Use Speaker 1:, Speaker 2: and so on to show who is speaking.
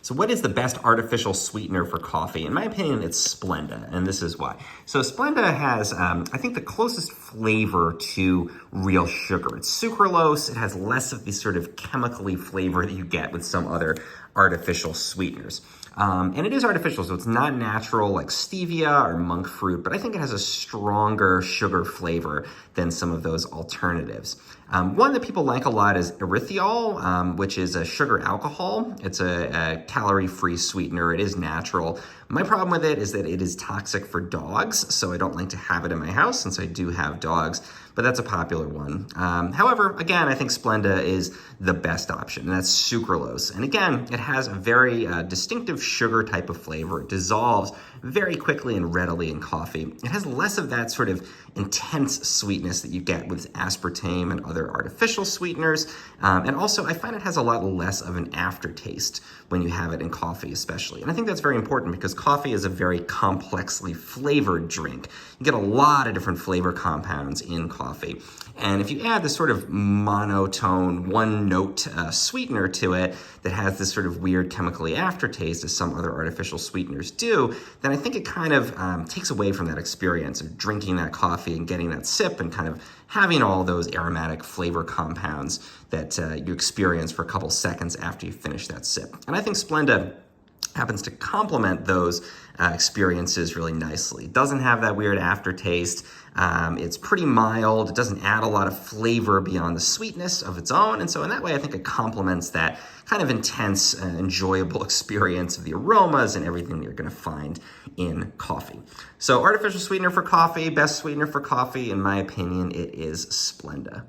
Speaker 1: So what is the best artificial sweetener for coffee? In my opinion, it's Splenda, and this is why. So Splenda has, I think, the closest flavor to real sugar. It's sucralose. It has less of the sort of chemically flavor that you get with some other artificial sweeteners. And it is artificial, so it's not natural like stevia or monk fruit, but I think it has a stronger sugar flavor than some of those alternatives. One that people like a lot is erythritol, which is a sugar alcohol. It's a calorie-free sweetener. It is natural. My problem with it is that it is toxic for dogs, so I don't like to have it in my house since I do have dogs, but that's a popular one. However, again, I think Splenda is the best option, and that's sucralose. And again, it has a very distinctive sugar type of flavor. It dissolves very quickly and readily in coffee. It has less of that sort of intense sweetness that you get with aspartame and other artificial sweeteners. And also, I find it has a lot less of an aftertaste when you have it in coffee, especially. And I think that's very important because coffee is a very complexly flavored drink. You get a lot of different flavor compounds in coffee. And if you add this sort of monotone, one-note sweetener to it that has this sort of weird chemically aftertaste, as some other artificial sweeteners do, then I think it kind of takes away from that experience of drinking that coffee and getting that sip and kind of having all those aromatic flavor compounds that you experience for a couple seconds after you finish that sip. And I think Splenda happens to complement those experiences really nicely. It doesn't have that weird aftertaste. It's pretty mild. It doesn't add a lot of flavor beyond the sweetness of its own. And so in that way, I think it complements that kind of intense and enjoyable experience of the aromas and everything you're going to find in coffee. So artificial sweetener for coffee, best sweetener for coffee, in my opinion, it is Splenda.